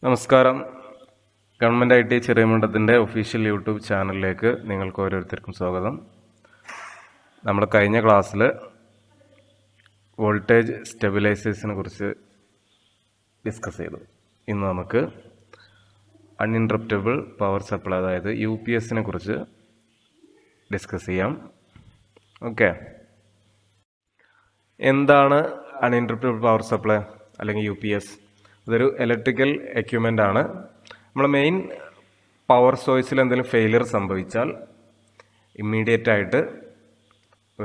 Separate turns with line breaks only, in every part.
നമസ്കാരം. Government IT ചെറിയമണ്ടത്തിൻ്റെ official YouTube ചാനലിലേക്ക് നിങ്ങൾക്ക് ഓരോരുത്തർക്കും സ്വാഗതം. നമ്മൾ കഴിഞ്ഞ ക്ലാസ്സിൽ വോൾട്ടേജ് സ്റ്റെബിലൈസേഴ്സിനെ കുറിച്ച് ഡിസ്കസ് ചെയ്തു. ഇന്ന് നമുക്ക് അൺഇൻറ്ററപ്റ്റബിൾ പവർ സപ്ലൈ അതായത് UPS കുറിച്ച് ഡിസ്കസ് ചെയ്യാം. ഓക്കെ, എന്താണ് അൺഇൻറ്ററപ്റ്റബിൾ പവർ സപ്ലൈ അല്ലെങ്കിൽ UPS? ഇതൊരു ഇലക്ട്രിക്കൽ എക്യുപ്മെൻ്റ് ആണ്. നമ്മൾ മെയിൻ പവർ സോഴ്സിൽ എന്തെങ്കിലും ഫെയിലിയർ സംഭവിച്ചാൽ ഇമ്മീഡിയറ്റ് ആയിട്ട്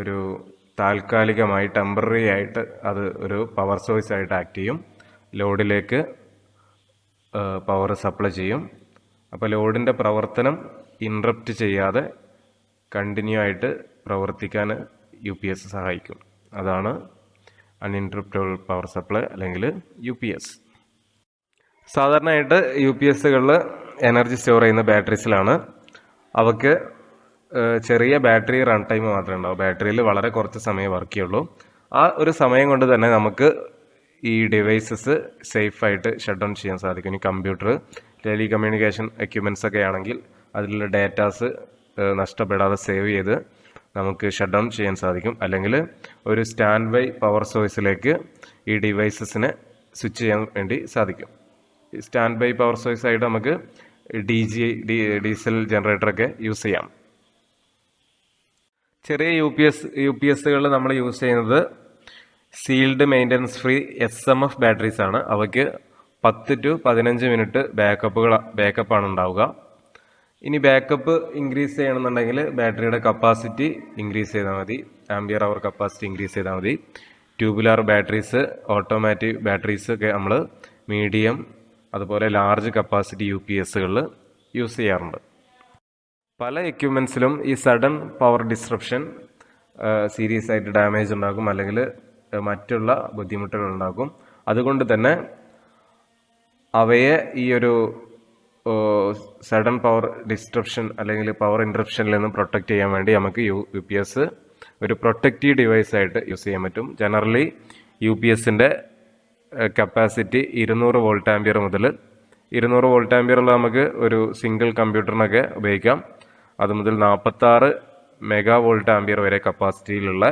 ഒരു താൽക്കാലികമായി ടെമ്പററി ആയിട്ട് അത് ഒരു പവർ സോഴ്സ് ആയിട്ട് ആക്ട് ചെയ്യും. ലോഡിലേക്ക് പവർ സപ്ലൈ ചെയ്യും. അപ്പോൾ ലോഡിൻ്റെ പ്രവർത്തനം ഇൻട്രപ്റ്റ് ചെയ്യാതെ കണ്ടിന്യൂ ആയിട്ട് പ്രവർത്തിക്കാൻ UPS സഹായിക്കും. അതാണ് അൺഇൻറ്ററപ്റ്റബിൾ പവർ സപ്ലൈ അല്ലെങ്കിൽ UPS. സാധാരണയായിട്ട് UPSകളിൽ എനർജി സ്റ്റോർ ചെയ്യുന്ന ബാറ്ററീസിലാണ്. അവർക്ക് ചെറിയ ബാറ്ററി റൺ ടൈം മാത്രമേ ഉണ്ടാവും. ബാറ്ററിയിൽ വളരെ കുറച്ച് സമയം വർക്ക് ചെയ്യുള്ളൂ. ആ ഒരു സമയം കൊണ്ട് തന്നെ നമുക്ക് ഈ ഡിവൈസസ് സേഫായിട്ട് ഷട്ട് ഡൗൺ ചെയ്യാൻ സാധിക്കും. ഇനി കമ്പ്യൂട്ടർ, ടെലികമ്മ്യൂണിക്കേഷൻ എക്യുപ്മെൻറ്റ്സ് ഒക്കെ ആണെങ്കിൽ അതിലുള്ള ഡേറ്റാസ് നഷ്ടപ്പെടാതെ സേവ് ചെയ്ത് നമുക്ക് ഷട്ട് ഡൗൺ ചെയ്യാൻ സാധിക്കും. അല്ലെങ്കിൽ ഒരു സ്റ്റാൻഡ് ബൈ പവർ സോഴ്സിലേക്ക് ഈ ഡിവൈസസിനെ സ്വിച്ച് ചെയ്യാൻ വേണ്ടി സാധിക്കും. സ്റ്റാൻഡ് ബൈ പവർ സോഴ്സ് ആയിട്ട് നമുക്ക് ഡീസൽ ജനറേറ്ററൊക്കെ യൂസ് ചെയ്യാം. ചെറിയ UPSകൾ നമ്മൾ യൂസ് ചെയ്യുന്നത് sealed maintenance free SMF batteries ആണ്. അവയ്ക്ക് 10 to 15 മിനിറ്റ് ബാക്കപ്പാണ് ഉണ്ടാവുക. ഇനി ബാക്കപ്പ് ഇൻക്രീസ് ചെയ്യണമെന്നുണ്ടെങ്കിൽ ബാറ്ററിയുടെ കപ്പാസിറ്റി ഇൻക്രീസ് ചെയ്താൽ മതി. ആംപിയർ അവർ കപ്പാസിറ്റി ഇൻക്രീസ് ചെയ്താൽ മതി. ട്യൂബുലാർ ബാറ്ററീസ്, ഓട്ടോമാറ്റിക് ബാറ്ററീസ് ഒക്കെ നമ്മൾ മീഡിയം അതുപോലെ ലാർജ് കപ്പാസിറ്റി UPSകളിൽ യൂസ് ചെയ്യാറുണ്ട്. പല എക്യുപ്മെൻറ്റ്സിലും ഈ സഡൻ പവർ ഡിസ്ട്രപ്ഷൻ സീരിയസ് ആയിട്ട് ഡാമേജ് ഉണ്ടാക്കും, അല്ലെങ്കിൽ മറ്റുള്ള ബുദ്ധിമുട്ടുകൾ ഉണ്ടാക്കും. അതുകൊണ്ട് തന്നെ അവയെ ഈ ഒരു സഡൻ പവർ ഡിസ്ട്രപ്ഷൻ അല്ലെങ്കിൽ പവർ ഇൻറ്ററപ്ഷനിൽ നിന്ന് പ്രൊട്ടക്റ്റ് ചെയ്യാൻ വേണ്ടി നമുക്ക് UPS ഒരു പ്രൊട്ടക്റ്റീവ് ഡിവൈസ് ആയിട്ട് യൂസ് ചെയ്യാൻ പറ്റും. ജനറലി UPSൻ്റെ കപ്പാസിറ്റി 200 വോൾട്ട് ആംപിയർ മുതൽ 200 വോൾട്ട് ആംപിയറുള്ള നമുക്ക് ഒരു സിംഗിൾ കമ്പ്യൂട്ടറിനൊക്കെ ഉപയോഗിക്കാം. അത് മുതൽ 46 മെഗാ വോൾട്ട് ആംപിയർ വരെ കപ്പാസിറ്റിയിലുള്ള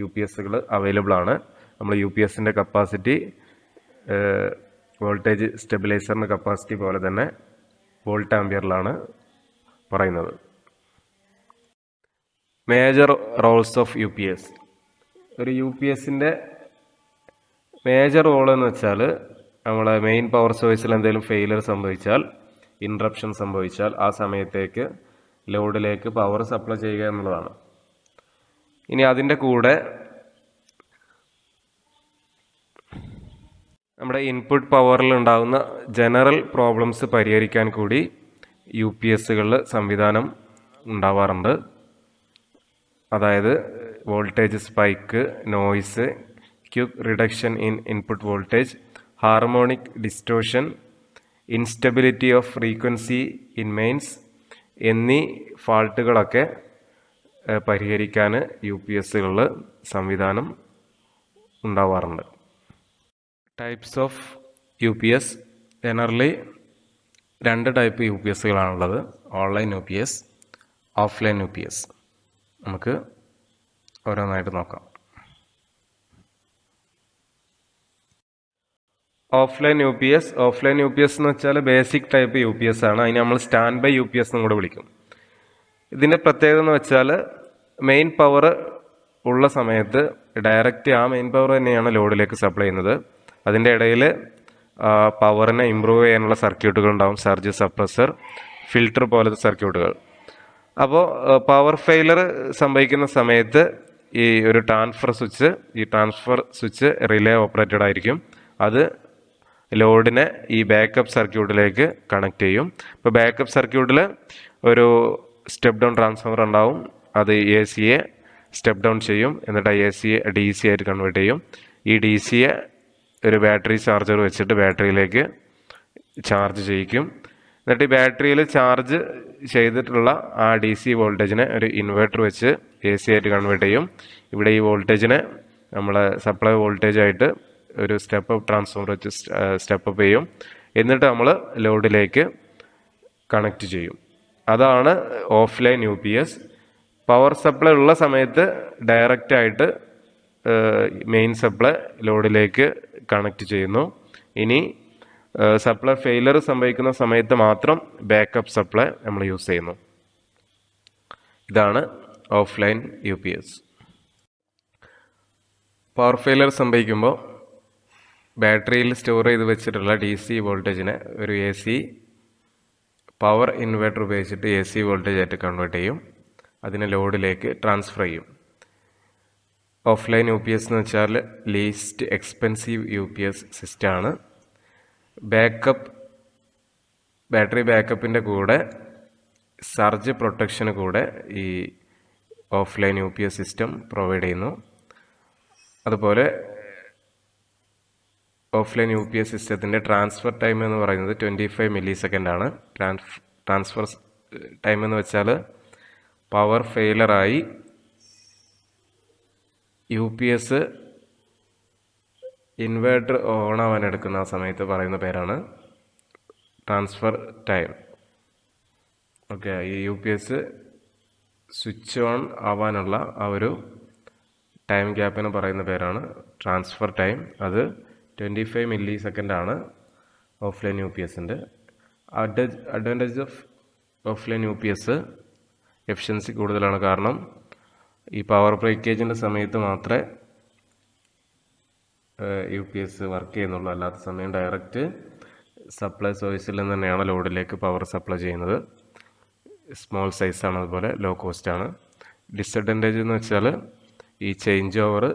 UPSകൾ അവൈലബിൾ ആണ്. നമ്മൾ UPSൻ്റെ കപ്പാസിറ്റി വോൾട്ടേജ് സ്റ്റെബിലൈസറിൻ്റെ കപ്പാസിറ്റി പോലെ തന്നെ വോൾട്ട് ആംപിയറിലാണ് പറയുന്നത്. Major Rolls of UPS. ഒരു UPSൻ്റെ മേജർ റോൾ എന്ന് വെച്ചാൽ നമ്മളെ മെയിൻ പവർ സോഴ്സിൽ എന്തെങ്കിലും ഫെയിലിയർ സംഭവിച്ചാൽ, ഇൻട്രപ്ഷൻ സംഭവിച്ചാൽ ആ സമയത്തേക്ക് ലോഡിലേക്ക് പവർ സപ്ലൈ ചെയ്യുക എന്നുള്ളതാണ്. ഇനി അതിൻ്റെ കൂടെ നമ്മുടെ ഇൻപുട്ട് പവറിൽ ഉണ്ടാകുന്ന ജനറൽ പ്രോബ്ലംസ് പരിഹരിക്കാൻ കൂടി UPSകളിൽ സംവിധാനം ഉണ്ടാവാറുണ്ട്. അതായത് voltage spike, noise, quick reduction in input voltage, harmonic distortion, instability of frequency in mains എന്നീ ഫാൾട്ടുകളൊക്കെ പരിഹരിക്കാൻ UPSകളിൽ സംവിധാനം ഉണ്ടാവാറുണ്ട്. Types of UPS. Generally 2 type UPSകളാണുള്ളത്. Online UPS, offline UPS. നമുക്ക് ഓരോന്നായിട്ട് നോക്കാം. ഓഫ്ലൈൻ UPS എന്ന് വെച്ചാൽ ബേസിക് ടൈപ്പ് UPS ആണ്. അതിന് നമ്മൾ സ്റ്റാൻഡ് ബൈ UPS എന്നും കൂടെ വിളിക്കും. ഇതിൻ്റെ പ്രത്യേകത എന്ന് വെച്ചാൽ മെയിൻ പവർ ഉള്ള സമയത്ത് ഡയറക്റ്റ് ആ മെയിൻ പവർ തന്നെയാണ് ലോഡിലേക്ക് സപ്ലൈ ചെയ്യുന്നത്. അതിൻ്റെ ഇടയിൽ പവറിനെ ഇമ്പ്രൂവ് ചെയ്യാനുള്ള സർക്യൂട്ടുകൾ ഉണ്ടാവും. സർജ് സപ്രസർ, ഫിൽട്ടർ പോലത്തെ സർക്യൂട്ടുകൾ. അപ്പോൾ പവർ ഫെയിലർ സംഭവിക്കുന്ന സമയത്ത് ഈ ഒരു ട്രാൻസ്ഫർ സ്വിച്ച് റിലേ ഓപ്പറേറ്റഡ് ആയിരിക്കും. അത് ലോഡിനെ ഈ ബാക്കപ്പ് സർക്യൂട്ടിലേക്ക് കണക്ട് ചെയ്യും. ഇപ്പോൾ ബാക്കപ്പ് സർക്യൂട്ടിൽ ഒരു സ്റ്റെപ്പ് ഡൗൺ ട്രാൻസ്ഫോമർ ഉണ്ടാവും. അത് AC-യെ സ്റ്റെപ്പ് ഡൗൺ ചെയ്യും. എന്നിട്ട് AC-യെ DC ആയിട്ട് കൺവേർട്ട് ചെയ്യും. ഈ DC-യെ ഒരു ബാറ്ററി ചാർജർ വെച്ചിട്ട് ബാറ്ററിയിലേക്ക് ചാർജ് ചെയ്യിക്കും. എന്നിട്ട് ഈ ബാറ്ററിയിൽ ചാർജ് ചെയ്തിട്ടുള്ള ആ DC വോൾട്ടേജിനെ ഒരു ഇൻവെർട്ടർ വെച്ച് AC ആയിട്ട് കൺവേർട്ട് ചെയ്യും. ഇവിടെ ഈ വോൾട്ടേജിനെ നമ്മളെ സപ്ലൈ വോൾട്ടേജ് ആയിട്ട് ഒരു സ്റ്റെപ്പ് അപ്പ് ട്രാൻസ്ഫോമർ വെച്ച് സ്റ്റെപ്പ് അപ്പ് ചെയ്യും. എന്നിട്ട് നമ്മൾ ലോഡിലേക്ക് കണക്റ്റ് ചെയ്യും. അതാണ് ഓഫ്ലൈൻ UPS. പവർ സപ്ലൈ ഉള്ള സമയത്ത് ഡയറക്റ്റായിട്ട് മെയിൻ സപ്ലൈ ലോഡിലേക്ക് കണക്റ്റ് ചെയ്യുന്നു. ഇനി സപ്ലൈ ഫെയിലർ സംഭവിക്കുന്ന സമയത്ത് മാത്രം ബാക്കപ്പ് സപ്ലൈ നമ്മൾ യൂസ് ചെയ്യുന്നു. ഇതാണ് ഓഫ്ലൈൻ UPS. പവർ ഫെയിലർ സംഭവിക്കുമ്പോൾ ബാറ്ററിയിൽ സ്റ്റോർ ചെയ്ത് വെച്ചിട്ടുള്ള DC വോൾട്ടേജിനെ ഒരു AC പവർ ഇൻവെർട്ടർ ഉപയോഗിച്ചിട്ട് AC വോൾട്ടേജ് ആയിട്ട് കൺവേർട്ട് ചെയ്യും. അതിനെ ലോഡിലേക്ക് ട്രാൻസ്ഫർ ചെയ്യും. ഓഫ്ലൈൻ UPS എന്ന് വെച്ചാൽ ലീസ്റ്റ് എക്സ്പെൻസീവ് UPS സിസ്റ്റമാണ്. ബാറ്ററി ബാക്കപ്പിൻ്റെ കൂടെ സർജ് പ്രൊട്ടക്ഷന് കൂടെ ഈ ഓഫ്ലൈൻ UPS സിസ്റ്റം പ്രൊവൈഡ് ചെയ്യുന്നു. അതുപോലെ ഓഫ്ലൈൻ UPS സിസ്റ്റത്തിൻ്റെ ട്രാൻസ്ഫർ ടൈം എന്ന് പറയുന്നത് 25 millisecond ആണ്. ട്രാൻസ്ഫർ ടൈം എന്ന് വെച്ചാൽ പവർ ഫെയിലറായി UPS ഇൻവേർട്ടർ ഓൺ ആവാൻ എടുക്കുന്ന ആ സമയത്ത് പറയുന്ന പേരാണ് ട്രാൻസ്ഫർ ടൈം. ഓക്കെ, ഈ UPS സ്വിച്ച് ഓൺ ആവാനുള്ള ആ ഒരു ടൈം ഗ്യാപ്പിന് പറയുന്ന പേരാണ് ട്രാൻസ്ഫർ ടൈം. അത് 25 millisecond ആണ് ഓഫ്ലൈൻ UPSൻ്റെ. Advantage of offline UPS efficiency കൂടുതലാണ്. കാരണം ഈ പവർ ബ്രേക്കേജിൻ്റെ സമയത്ത് മാത്രമേ UPS വർക്ക് ചെയ്യുന്നുള്ളൂ. അല്ലാത്ത സമയം ഡയറക്റ്റ് സപ്ലൈ സോഴ്സിൽ നിന്ന് തന്നെയാണ് ലോഡിലേക്ക് പവർ സപ്ലൈ ചെയ്യുന്നത്. സ്മോൾ സൈസാണ്, അതുപോലെ ലോ കോസ്റ്റാണ്. ഡിസഡ്വാൻറ്റേജ് എന്ന് വെച്ചാൽ ഈ ചേഞ്ച് ഓവർ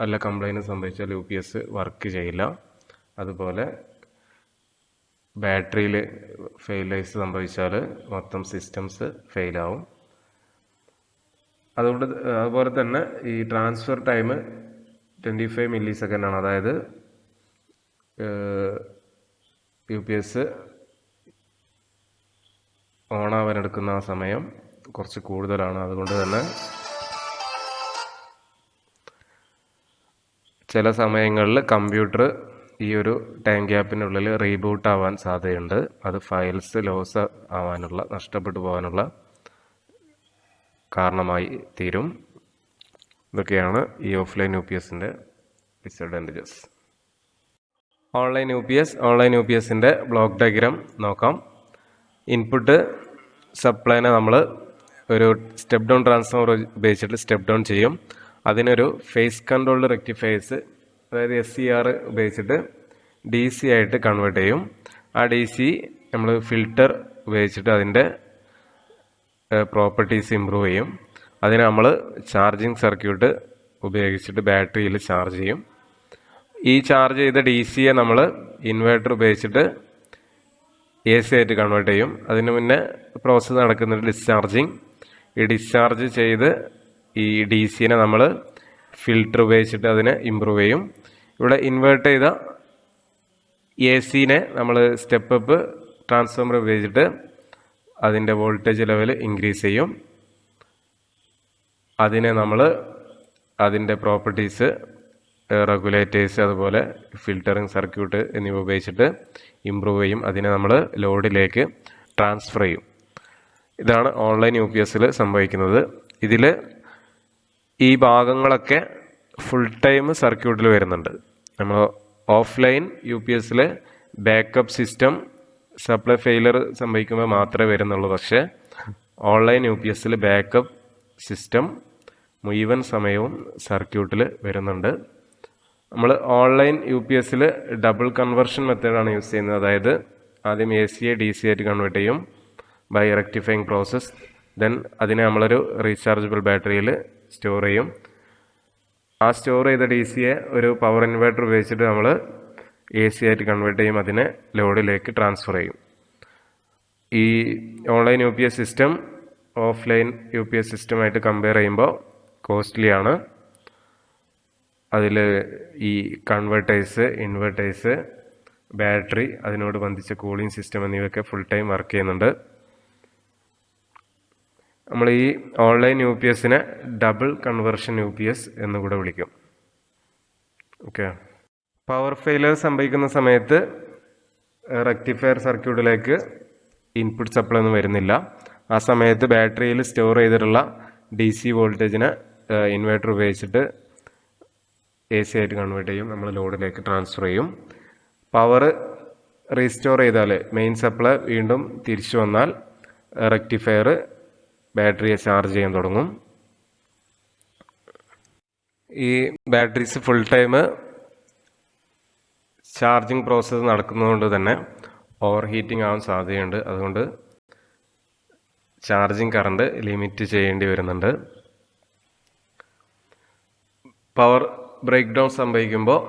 അല്ല കംപ്ലൈൻറ്റ് സംഭവിച്ചാൽ UPS വർക്ക് ചെയ്യില്ല. അതുപോലെ ബാറ്ററിയിൽ ഫെയിലേഴ്സ് സംഭവിച്ചാൽ മൊത്തം സിസ്റ്റംസ് ഫെയിലാവും. അതുപോലെ തന്നെ ഈ ട്രാൻസ്ഫർ ടൈം 25 millisecond ആണ്. അതായത് UPS ഓണാവാൻ എടുക്കുന്ന ആ സമയം കുറച്ച് കൂടുതലാണ്. അതുകൊണ്ട് തന്നെ ചില സമയങ്ങളിൽ കമ്പ്യൂട്ടർ ഈ ഒരു ടൈം ഗ്യാപ്പിനുള്ളിൽ റീബൂട്ട് ആവാൻ സാധ്യതയുണ്ട്. അത് ഫയൽസ് ലോസ് ആവാനുള്ള, നഷ്ടപ്പെട്ടു പോകാനുള്ള കാരണമായി തീരും. ഇതൊക്കെയാണ് ഈ ഓഫ്ലൈൻ UPSൻ്റെ ഡിസഡ്വാൻറ്റേജസ്. ഓൺലൈൻ UPSൻ്റെ ബ്ലോക്ക് ഡയഗ്രാം നോക്കാം. ഇൻപുട്ട് സപ്ലൈനെ നമ്മൾ ഒരു സ്റ്റെപ്പ് ഡൗൺ ട്രാൻസ്ഫോമർ ഉപയോഗിച്ചിട്ട് സ്റ്റെപ്പ് ഡൗൺ ചെയ്യും. അതിനൊരു ഫേസ് കൺട്രോൾഡ് റെക്ടിഫയേഴ്സ്, അതായത് SCR ഉപയോഗിച്ചിട്ട് DC ആയിട്ട് കൺവേർട്ട് ചെയ്യും. ആ DC നമ്മൾ ഫിൽറ്റർ ഉപയോഗിച്ചിട്ട് അതിൻ്റെ പ്രോപ്പർട്ടീസ് ഇമ്പ്രൂവ് ചെയ്യും. അതിന് നമ്മൾ ചാർജിങ് സർക്യൂട്ട് ഉപയോഗിച്ചിട്ട് ബാറ്ററിയിൽ ചാർജ് ചെയ്യും. ഈ ചാർജ് ചെയ്ത DCയെ നമ്മൾ ഇൻവേർട്ടർ ഉപയോഗിച്ചിട്ട് AC ആയിട്ട് കൺവേർട്ട് ചെയ്യും. അതിന് മുന്നേ പ്രോസസ്സ് നടക്കുന്നുണ്ട് ഡിസ്ചാർജിങ്. ഈ ഡിസ്ചാർജ് ചെയ്ത് ഈ DCനെ നമ്മൾ ഫിൽറ്റർ ഉപയോഗിച്ചിട്ട് അതിനെ ഇമ്പ്രൂവ് ചെയ്യും. ഇവിടെ ഇൻവേർട്ട് ചെയ്ത AC-നെ നമ്മൾ സ്റ്റെപ്പ് അപ്പ് ട്രാൻസ്ഫോമർ ഉപയോഗിച്ചിട്ട് അതിൻ്റെ വോൾട്ടേജ് ലെവൽ ഇൻക്രീസ് ചെയ്യും. അതിനെ നമ്മൾ അതിൻ്റെ പ്രോപ്പർട്ടീസ്, റെഗുലേറ്റേഴ്സ്, അതുപോലെ ഫിൽറ്ററിങ് സർക്യൂട്ട് എന്നിവ ഉപയോഗിച്ചിട്ട് ഇമ്പ്രൂവ് ചെയ്യും. അതിനെ നമ്മൾ ലോഡിലേക്ക് ട്രാൻസ്ഫർ ചെയ്യും. ഇതാണ് ഓൺലൈൻ UPSൽ സംഭവിക്കുന്നത്. ഇതിൽ ഈ ഭാഗങ്ങളൊക്കെ ഫുൾ ടൈം സർക്യൂട്ടിൽ വരുന്നുണ്ട്. നമ്മൾ ഓഫ്ലൈൻ UPSൽ ബാക്കപ്പ് സിസ്റ്റം സപ്ലൈ ഫെയിലർ സംഭവിക്കുമ്പോൾ മാത്രമേ വരുന്നുള്ളൂ. പക്ഷേ ഓൺലൈൻ UPSൽ ബാക്കപ്പ് സിസ്റ്റം മുഴുവൻ സമയവും സർക്യൂട്ടിൽ വരുന്നുണ്ട്. നമ്മൾ ഓൺലൈൻ UPSൽ ഡബിൾ കൺവേർഷൻ മെത്തേഡാണ് യൂസ് ചെയ്യുന്നത്. അതായത് ആദ്യം AC-യെ DC ആയിട്ട് കൺവേർട്ട് ചെയ്യും ബൈ റെക്ടിഫൈങ് പ്രോസസ്. ദെൻ അതിനെ നമ്മളൊരു റീചാർജബിൾ ബാറ്ററിയിൽ സ്റ്റോർ ചെയ്യും. ആ സ്റ്റോർ ചെയ്ത DC-യെ ഒരു പവർ ഇൻവേർട്ടർ ഉപയോഗിച്ചിട്ട് നമ്മൾ AC ആയിട്ട് കൺവേർട്ട് ചെയ്യും. അതിനെ ലോഡിലേക്ക് ട്രാൻസ്ഫർ ചെയ്യും. ഈ online UPS system offline UPS സിസ്റ്റമായിട്ട് കമ്പയർ ചെയ്യുമ്പോൾ കോസ്റ്റ്ലി ആണ്. അതിൽ ഈ കൺവേർട്ടേഴ്സ്, ഇൻവേർട്ടേഴ്സ്, ബാറ്ററി, അതിനോട് ബന്ധിച്ച കൂളിംഗ് സിസ്റ്റം എന്നിവയൊക്കെ ഫുൾ ടൈം വർക്ക് ചെയ്യുന്നുണ്ട്. നമ്മൾ ഈ ഓൺലൈൻ UPSനെ ഡബിൾ കൺവേർഷൻ UPS എന്നുകൂടെ വിളിക്കും. ഓക്കെ, പവർ ഫെയിലിയർ സംഭവിക്കുന്ന സമയത്ത് റെക്ടിഫയർ സർക്യൂട്ടിലേക്ക് ഇൻപുട്ട് സപ്ലൈ ഒന്നും വരുന്നില്ല. ആ സമയത്ത് ബാറ്ററിയിൽ സ്റ്റോർ ചെയ്തിട്ടുള്ള DC വോൾട്ടേജിനെ ഇൻവേർട്ടർ ഉപയോഗിച്ചിട്ട് AC ആയിട്ട് കൺവേർട്ട് ചെയ്യും. നമ്മൾ ലോഡിലേക്ക് ട്രാൻസ്ഫർ ചെയ്യും. പവർ റീസ്റ്റോർ ചെയ്താൽ മെയിൻ സപ്ലൈ വീണ്ടും തിരിച്ചു വന്നാൽ റെക്ടിഫയർ ബാറ്ററിയെ ചാർജ് ചെയ്യാൻ തുടങ്ങും. ഈ batteries full time charging process നടക്കുന്നതുകൊണ്ട് തന്നെ ഓവർ ഹീറ്റിംഗ് ആവാൻ സാധ്യതയുണ്ട്. അതുകൊണ്ട് ചാർജിങ് കറണ്ട് ലിമിറ്റ് ചെയ്യേണ്ടി വരുന്നുണ്ട്. പവർ ബ്രേക്ക് ഡൗൺ സംഭവിക്കുമ്പോൾ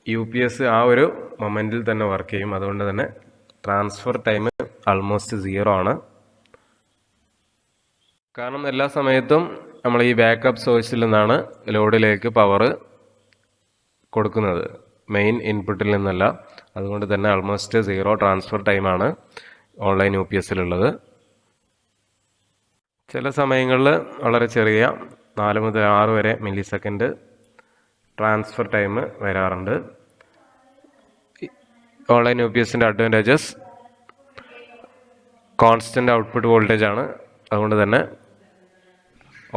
UPS ആ ഒരു മൊമെൻറ്റിൽ തന്നെ വർക്ക് ചെയ്യും. അതുകൊണ്ട് തന്നെ ട്രാൻസ്ഫർ ടൈം ആൾമോസ്റ്റ് 0 ആണ്. കാരണം എല്ലാ സമയത്തും നമ്മൾ ഈ ബാക്കപ്പ് സോഴ്സിൽ നിന്നാണ് ലോഡിലേക്ക് പവർ കൊടുക്കുന്നത്, മെയിൻ ഇൻപുട്ടിൽ നിന്നല്ല. അതുകൊണ്ട് തന്നെ ആൾമോസ്റ്റ് 0 ട്രാൻസ്ഫർ ടൈമാണ് ഓൺലൈൻ UPSലുള്ളത്. ചില സമയങ്ങളിൽ വളരെ ചെറിയ 4 മുതൽ 6 വരെ മില്ലി സെക്കൻഡ് ട്രാൻസ്ഫർ ടൈം വരാറുണ്ട്. ഓൺലൈൻ UPSൻ്റെ അഡ്വാൻറ്റേജസ് കോൺസ്റ്റൻ്റ് ഔട്ട്പുട്ട് വോൾട്ടേജ് ആണ്. അതുകൊണ്ട് തന്നെ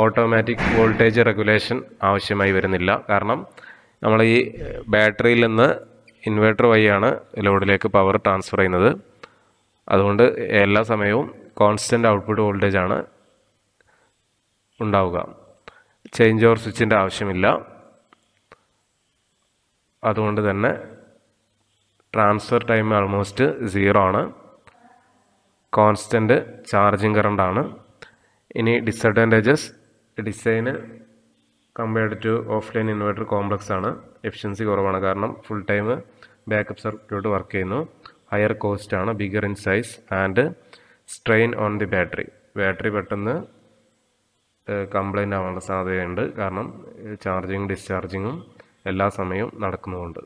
ഓട്ടോമാറ്റിക് വോൾട്ടേജ് റെഗുലേഷൻ ആവശ്യമായി വരുന്നില്ല. കാരണം നമ്മൾ ഈ ബാറ്ററിയിൽ നിന്ന് ഇൻവേർട്ടർ വഴിയാണ് ലോഡിലേക്ക് പവർ ട്രാൻസ്ഫർ ചെയ്യുന്നത്. അതുകൊണ്ട് എല്ലാ സമയവും കോൺസ്റ്റൻ്റ് ഔട്ട്പുട്ട് വോൾട്ടേജ് ആണ് ഉണ്ടാവുക. ചേഞ്ച് ഓവർ സ്വിച്ചിൻ്റെ ആവശ്യമില്ല. അതുകൊണ്ട് തന്നെ ട്രാൻസ്ഫർ ടൈം ആൾമോസ്റ്റ് 0 ആണ്. കോൺസ്റ്റൻ്റ് ചാർജിങ് കറണ്ടാണ്. ഇനി ഡിസഡ്വാൻറ്റേജസ്, ഡിസൈന് compared to offline inverter complex ആണ്. എഫിഷ്യൻസി കുറവാണ്. കാരണം full time backup circuit work ചെയ്യുന്നു. ഹയർ കോസ്റ്റ് ആണ്, bigger in size and strain on the battery. Battery പെട്ടെന്ന് കംപ്ലൈൻ്റ് ആവാനുള്ള സാധ്യതയുണ്ട്. കാരണം ചാർജിങ്ങും ഡിസ്ചാർജിങ്ങും എല്ലാ സമയവും നടക്കുന്നുമുണ്ട്.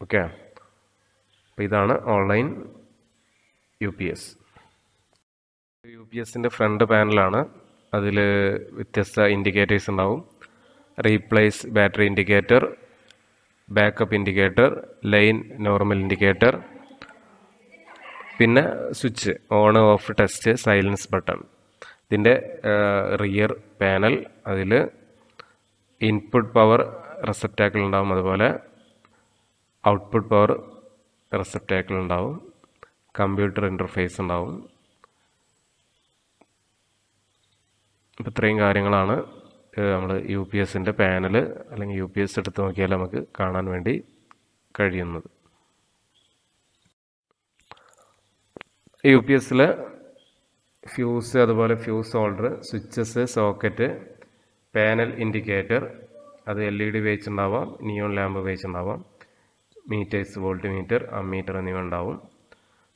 ഓക്കെ, അപ്പോൾ ഇതാണ് ഓൺലൈൻ UPS. UPSൻ്റെ ഫ്രണ്ട് പാനലാണ്. അതിൽ വ്യത്യസ്ത ഇൻഡിക്കേറ്റേഴ്സ് ഉണ്ടാവും. Replace battery indicator, backup indicator, line normal indicator, പിന്നെ switch on off test silence button. ഇതിൻ്റെ റിയർ പാനൽ, അതിൽ ഇൻപുട്ട് പവർ റെസപ്റ്റാക്കിൾ ഉണ്ടാവും, അതുപോലെ ഔട്ട്പുട്ട് പവർ റെസപ്റ്റാക്കിൾ ഉണ്ടാവും, കമ്പ്യൂട്ടർ ഇൻ്റർഫേസ് ഉണ്ടാവും. അപ്പോൾ ഇത്രയും കാര്യങ്ങളാണ് നമ്മൾ UPSൻ്റെ പാനൽ അല്ലെങ്കിൽ UPS എടുത്ത് നോക്കിയാൽ നമുക്ക് കാണാൻ വേണ്ടി കഴിയുന്നത്. UPSൽ ഫ്യൂസ്, അതുപോലെ fuse holder, switches, socket, panel indicator, അത് LED ഉപയോഗിച്ചുണ്ടാവാം, നിയോൺ ലാമ്പ് ഉപയോഗിച്ചുണ്ടാവാം, മീറ്റേഴ്സ്, വോൾട്ട് മീറ്റർ, അമ്മീറ്റർ എന്നിവ ഉണ്ടാവും.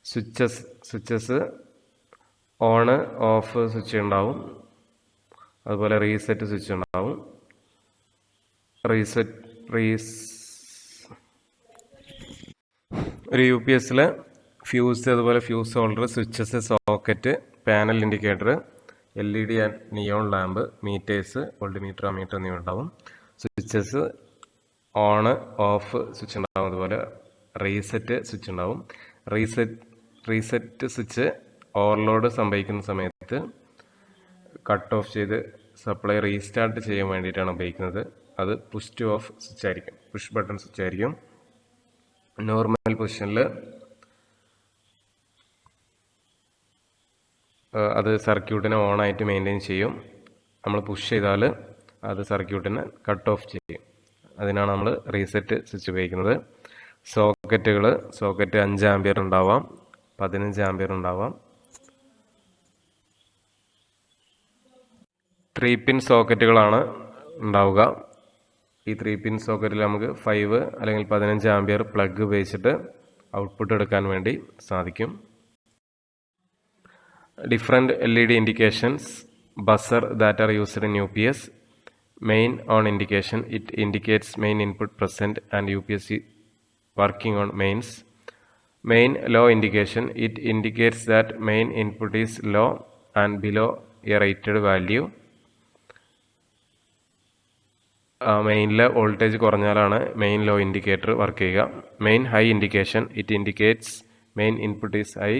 സ്വിച്ചസ് ഓണ് ഓഫ് സ്വിച്ച് ഉണ്ടാവും, അതുപോലെ റീസെറ്റ് സ്വിച്ച് ഉണ്ടാവും. ഒരു UPSൽ ഫ്യൂസ്, അതുപോലെ fuse holder, switches, socket, panel indicator, LED and neon lamp, meters, volt meter, ammeter എന്നിവ ഉണ്ടാവും. സ്വിച്ചസ് ഓണ് ഓഫ് സ്വിച്ച് ഉണ്ടാവും, അതുപോലെ റീസെറ്റ് സ്വിച്ച് ഉണ്ടാവും. റീസെറ്റ് സ്വിച്ച് ഓവർലോഡ് സംഭവിക്കുന്ന സമയത്ത് കട്ട് ഓഫ് ചെയ്ത് സപ്ലൈ റീസ്റ്റാർട്ട് ചെയ്യാൻ വേണ്ടിയിട്ടാണ് ഉപയോഗിക്കുന്നത്. അത് പുഷ് ടു ഓഫ് സ്വിച്ച് ആയിരിക്കും, പുഷ് ബട്ടൺ സ്വിച്ച് ആയിരിക്കും. നോർമൽ പൊസിഷനിൽ അത് സർക്യൂട്ടിനെ ഓണായിട്ട് മെയിൻറ്റെയിൻ ചെയ്യും. നമ്മൾ പുഷ് ചെയ്താൽ അത് സർക്യൂട്ടിനെ കട്ട് ഓഫ് ചെയ്യും. അതിനാണ് നമ്മൾ റീസെറ്റ് സ്വിച്ച് ഉപയോഗിക്കുന്നത്. സോക്കറ്റ് 5 ആമ്പിയർ ഉണ്ടാവാം, 15 ആമ്പിയർ ഉണ്ടാവാം. 3-പിൻ സോക്കറ്റുകളാണ് ഉണ്ടാവുക. ഈ 3-പിൻ സോക്കറ്റിൽ നമുക്ക് 5 അല്ലെങ്കിൽ 15 ആമ്പിയർ പ്ലഗ് ഉപയോഗിച്ചിട്ട് ഔട്ട്പുട്ട് എടുക്കാൻ വേണ്ടി സാധിക്കും. Different LED indications, buzzer that are used in UPS. Main on indication, it indicates main input present and UPS working on mains. Main low indication, it indicates that main input is low and below a rated value. മെയിനിലെ voltage കുറഞ്ഞാലാണ് main low indicator work ചെയ്യുക. Main high indication it indicates main input is high.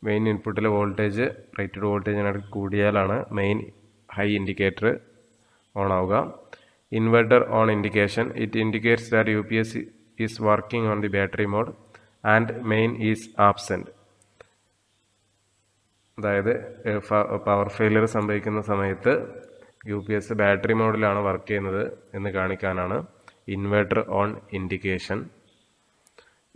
Main ഇൻപുട്ടിലെ voltage rated വോൾട്ടേജിനോട് കൂടിയാലാണ് main high indicator on ആവുക. Inverter on indication it indicates that U P S is working on the battery mode and main is absent. അതായത് power failure സംഭവിക്കുന്ന സമയത്ത് U P S battery മോഡിലാണ് work ചെയ്യുന്നത് എന്ന് കാണിക്കാനാണ് inverter on indication.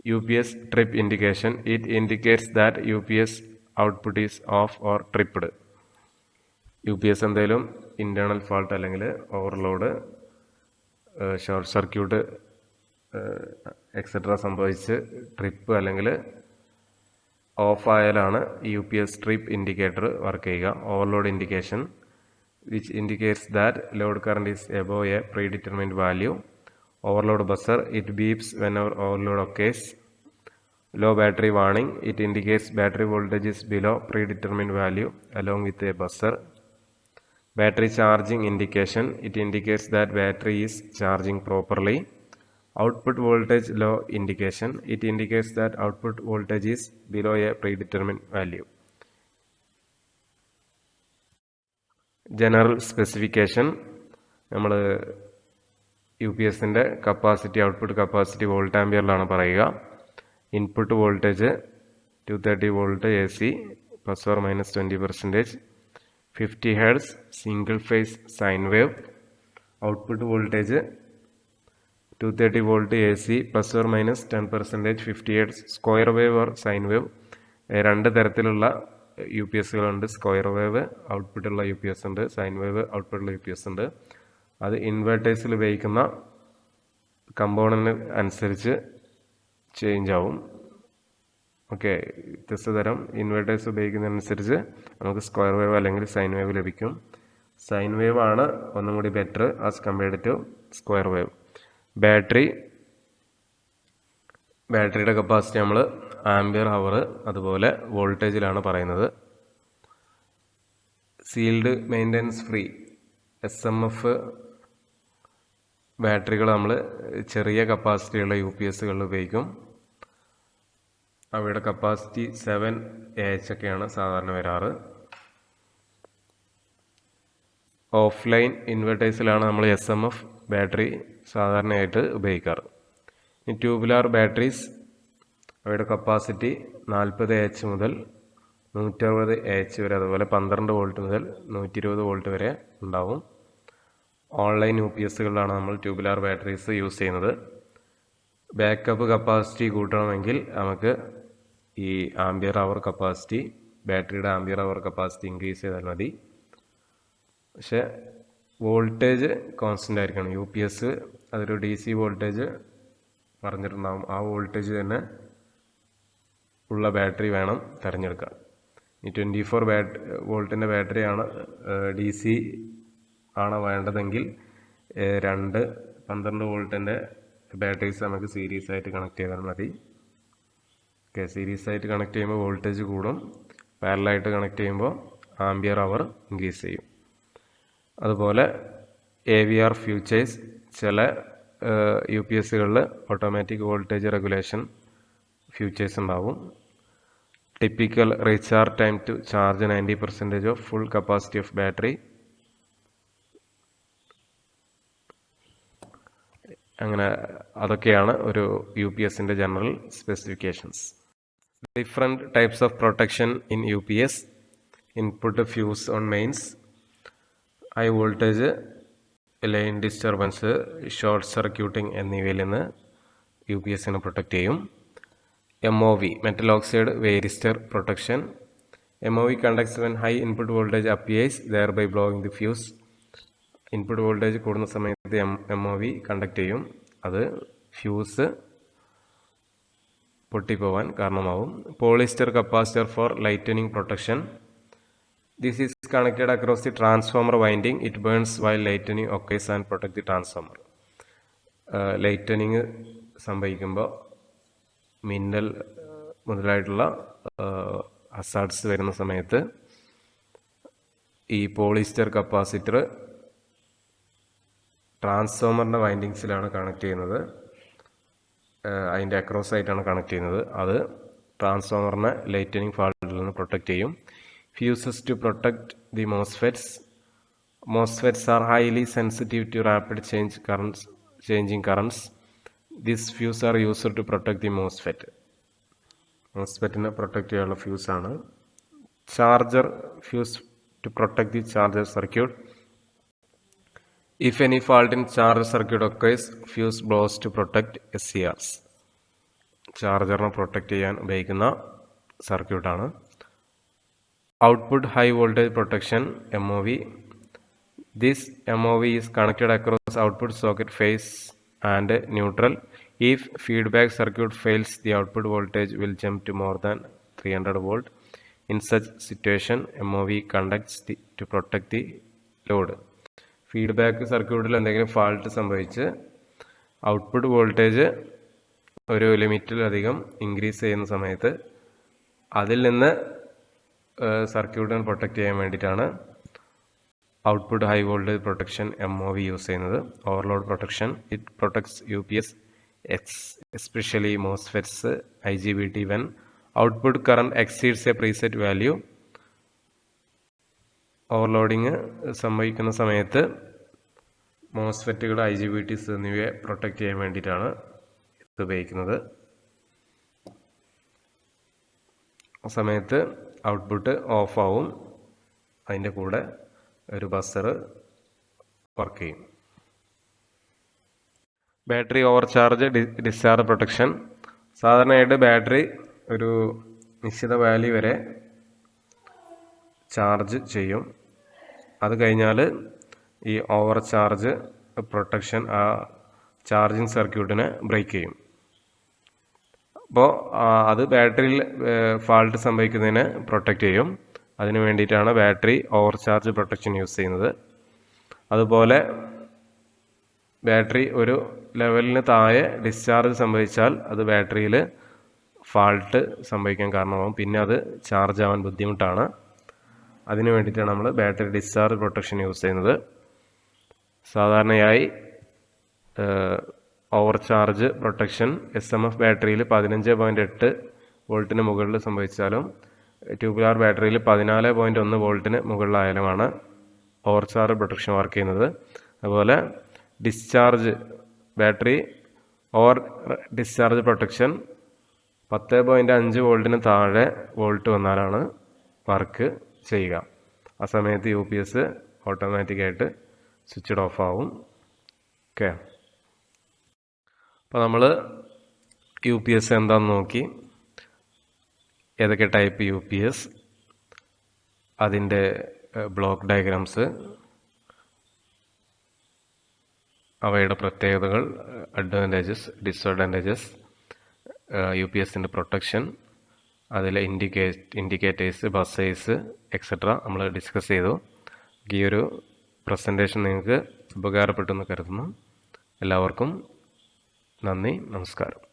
U P S trip indication it indicates that U P S output is off or tripped. U P S എന്തെങ്കിലും internal fault അല്ലെങ്കിൽ overload, short circuit etcetera സംഭവിച്ച് trip അല്ലെങ്കിൽ off ആയാലാണ് U P S trip indicator work ചെയ്യുക. Overload indication which indicates that load current is above a predetermined value. Overload buzzer, it beeps whenever overload occurs. Low battery warning, it indicates battery voltage is below predetermined value along with a buzzer. Battery charging indication, it indicates that battery is charging properly. Output voltage low indication, it indicates that output voltage is below a predetermined value. General specification, നമ്മൾ U P എസിൻ്റെ capacity output capacity volt ആംപിയറിലാണ് പറയുക. Input voltage 230 volt A C ±20%, 50 hertz single phase sine wave. Output voltage 230 volt A C ±10%, 50 hertz square wave or sine wave. രണ്ട് തരത്തിലുള്ള U P എസുകളുണ്ട്. Square wave ഔട്ട്പുട്ടുള്ള U P S ഉണ്ട്, sine wave ഔട്ട്പുട്ടുള്ള U P S ഉണ്ട്. അത് ഇൻവെർട്ടേഴ്സിൽ ഉപയോഗിക്കുന്ന component അനുസരിച്ച് ചേഞ്ച് ആവും. ഓക്കെ, വ്യത്യസ്ത തരം ഇൻവെർട്ടേഴ്സ് ഉപയോഗിക്കുന്നതനുസരിച്ച് നമുക്ക് സ്ക്വയർ വേവ് അല്ലെങ്കിൽ സൈൻ വേവ് ലഭിക്കും. സൈൻ വേവ് ആണ് ഒന്നും കൂടി better as compared to square wave. ബാറ്ററിയുടെ കപ്പാസിറ്റി നമ്മൾ ആംപിയർ ഹവർ അതുപോലെ വോൾട്ടേജിലാണ് പറയുന്നത്. സീൽഡ് മെയിൻ്റനൻസ് ഫ്രീ SMF ബാറ്ററികൾ നമ്മൾ ചെറിയ കപ്പാസിറ്റിയുള്ള യു പി എസുകളിൽ ഉപയോഗിക്കും. അവയുടെ കപ്പാസിറ്റി 7Ah ഒക്കെയാണ് സാധാരണ വരാറ്. ഓഫ്ലൈൻ ഇൻവെർട്ടേഴ്സിലാണ് നമ്മൾ SMF ബാറ്ററി സാധാരണയായിട്ട് ഉപയോഗിക്കാറ്. ഇനി ട്യൂബുലാർ ബാറ്ററീസ്, അവയുടെ കപ്പാസിറ്റി 40Ah മുതൽ 160Ah വരെ, അതുപോലെ 12 വോൾട്ട് മുതൽ 120 വോൾട്ട് വരെ ഉണ്ടാവും. ഓൺലൈൻ യു പി എസുകളിലാണ് നമ്മൾ ട്യൂബുലാർ ബാറ്ററീസ് യൂസ് ചെയ്യുന്നത്. ബാക്കപ്പ് കപ്പാസിറ്റി കൂട്ടണമെങ്കിൽ നമുക്ക് ഈ ആംപിയർ അവർ കപ്പാസിറ്റി, ബാറ്ററിയുടെ ആംപിയർ അവർ കപ്പാസിറ്റി ഇൻക്രീസ് ചെയ്താൽ മതി. പക്ഷേ വോൾട്ടേജ് കോൺസ്റ്റൻ്റ് ആയിരിക്കണം. യു പി എസ് അതൊരു DC വോൾട്ടേജ് പറഞ്ഞിട്ടുണ്ടാകും. ആ വോൾട്ടേജ് തന്നെ ഉള്ള ബാറ്ററി വേണം തിരഞ്ഞെടുക്കാൻ. ഈ 24 വോൾട്ടിൻ്റെ ബാറ്ററിയാണ് DC ആണ് വേണ്ടതെങ്കിൽ 2 12 വോൾട്ടിൻ്റെ ബാറ്ററീസ് നമുക്ക് സീരീസ് ആയിട്ട് കണക്ട് ചെയ്താൽ മതി. ഓക്കെ, സീരീസ് ആയിട്ട് കണക്ട് ചെയ്യുമ്പോൾ വോൾട്ടേജ് കൂടും. പാരലായിട്ട് കണക്ട് ചെയ്യുമ്പോൾ ആംപിയർ അവർ ഇൻക്രീസ് ചെയ്യും. അതുപോലെ AVR ഫ്യൂച്ചേഴ്സ്, ചില യു പി എസുകളിൽ ഓട്ടോമാറ്റിക് വോൾട്ടേജ് റെഗുലേഷൻ ഫ്യൂച്ചേഴ്സ് ഉണ്ടാവും. Typical recharge time to charge 90% of full capacity of battery. അങ്ങനെ അതൊക്കെയാണ് ഒരു യു പി എസിൻ്റെ general specifications. Different types of protection in U P S. Input fuse on mains, high voltage, line disturbance, short circuiting എന്നിവയിൽ നിന്ന് U P എസിനെ protect ചെയ്യും. MOV metal oxide varistor protection. MOV conducts when high input voltage appears there by blowing the fuse. Input voltage കൂടുന്ന സമയത്ത് MOV conduct ചെയ്യും. അത് fuse പൊട്ടിപ്പോവാൻ കാരണമാവും. Polyester capacitor for lightning protection. This is connected across the transformer winding. It burns while lightning occurs and protect the transformer. Lightening സംഭവിക്കുമ്പോൾ മിന്നൽ മുതലായിട്ടുള്ള hazards വരുന്ന സമയത്ത് ഈ പോളിസ്റ്റർ കപ്പാസിറ്റർ ട്രാൻസ്ഫോമറിൻ്റെ വൈൻഡിങ്സിലാണ് കണക്ട് ചെയ്യുന്നത്. അതിൻ്റെ അക്രോസ് ആയിട്ടാണ് കണക്ട് ചെയ്യുന്നത്. അത് ട്രാൻസ്ഫോമറിനെ ലൈറ്റനിങ് ഫാൾട്ടിൽ നിന്ന് പ്രൊട്ടക്റ്റ് ചെയ്യും. Fuses to protect the MOSFETs. MOSFETs are highly sensitive to rapid changing currents. These fuse are used to protect the MOSFET. MOSFETനെ പ്രൊട്ടക്റ്റ് ചെയ്യാനുള്ള ഫ്യൂസാണ്. Charger fuse to protect the charger circuit. If any fault in charger circuit occurs, fuse blows to protect SCRs. ചാർജറിനെ protect ചെയ്യാൻ ഉപയോഗിക്കുന്ന സർക്യൂട്ടാണ്. Output high voltage protection MOV. This MOV is connected across output socket phase and neutral. If feedback circuit fails, the output voltage will jump to more than 300 volt. In such situation, MOV conducts to protect the load. Feedback സർക്യൂട്ടിൽ എന്തെങ്കിലും fault സംഭവിച്ച് output voltage ഒരു ലിമിറ്റിലധികം increase ചെയ്യുന്ന സമയത്ത് അതിൽ നിന്ന് സർക്യൂട്ടിനെ protect ചെയ്യാൻ വേണ്ടിയിട്ടാണ് output high voltage protection MOV use ചെയ്യുന്നത്. Overload protection, it protects UPS especially MOSFETs IGBT when output current exceeds a preset value. ഓവർലോഡിങ് സംഭവിക്കുന്ന സമയത്ത് മോസ്ഫെറ്റുകൾ IGBTs എന്നിവയെ പ്രൊട്ടക്റ്റ് ചെയ്യാൻ വേണ്ടിയിട്ടാണ് ഇത് ഉപയോഗിക്കുന്നത്. ആ സമയത്ത് ഔട്ട്പുട്ട് ഓഫ് ആവും. അതിൻ്റെ കൂടെ ഒരു ബസർ വർക്ക് ചെയ്യും. Battery overcharge discharge protection. സാധാരണയായിട്ട് ബാറ്ററി ഒരു നിശ്ചിത വാല്യൂ വരെ ചാർജ് ചെയ്യും. അത് കഴിഞ്ഞാൽ ഈ ഓവർ ചാർജ് പ്രൊട്ടക്ഷൻ ആ ചാർജിങ് സർക്യൂട്ടിനെ ബ്രേക്ക് ചെയ്യും. അപ്പോൾ അത് ബാറ്ററിയിൽ ഫാൾട്ട് സംഭവിക്കുന്നതിനെ പ്രൊട്ടക്റ്റ് ചെയ്യും. അതിന് വേണ്ടിയിട്ടാണ് battery over charge protection use ചെയ്യുന്നത്. അതുപോലെ ബാറ്ററി ഒരു ലെവലിന് താഴെ ഡിസ്ചാർജ് സംഭവിച്ചാൽ അത് ബാറ്ററിയിൽ ഫാൾട്ട് സംഭവിക്കാൻ കാരണമാകും. പിന്നെ അത് ചാർജ് ആവാൻ ബുദ്ധിമുട്ടാണ്. അതിന് വേണ്ടിയിട്ടാണ് നമ്മൾ ബാറ്ററി ഡിസ്ചാർജ് പ്രൊട്ടക്ഷൻ യൂസ് ചെയ്യുന്നത്. സാധാരണയായി ഓവർ ചാർജ് പ്രൊട്ടക്ഷൻ SMF ബാറ്ററിയിൽ 15.8 വോൾട്ടിന് മുകളിൽ സംഭവിച്ചാലും ട്യൂബുലാർ ബാറ്ററിയിൽ 14.1 വോൾട്ടിന് മുകളിലായാലുമാണ് ഓവർ ചാർജ് പ്രൊട്ടക്ഷൻ വർക്ക് ചെയ്യുന്നത്. അതുപോലെ discharge battery over discharge protection 10.5 വോൾട്ടിന് താഴെ വോൾട്ട് വന്നാലാണ് വർക്ക് ചെയ്യുക. ആ സമയത്ത് UPS ഓട്ടോമാറ്റിക്കായിട്ട് സ്വിച്ച്ഡ് ഓഫ് ആവും. ഓക്കെ, അപ്പോൾ നമ്മൾ UPS എന്താണെന്ന് നോക്കി. ഏതൊക്കെ ടൈപ്പ് UPS, അതിൻ്റെ ബ്ലോക്ക് ഡയഗ്രാംസ്, അവയുടെ പ്രത്യേകതകൾ, അഡ്വാൻറ്റേജസ്, ഡിസ്അഡ്വാൻറ്റേജസ്, UPSൻ്റെ പ്രൊട്ടക്ഷൻ, അതിലെ ഇൻഡിക്കേറ്റേഴ്സ്, ബസേഴ്സ് എക്സെട്ര നമ്മൾ ഡിസ്കസ് ചെയ്തു. ഈ ഒരു പ്രസൻറ്റേഷൻ നിങ്ങൾക്ക് ഉപകാരപ്പെട്ടെന്ന് കരുതുന്നു. എല്ലാവർക്കും നന്ദി, നമസ്കാരം.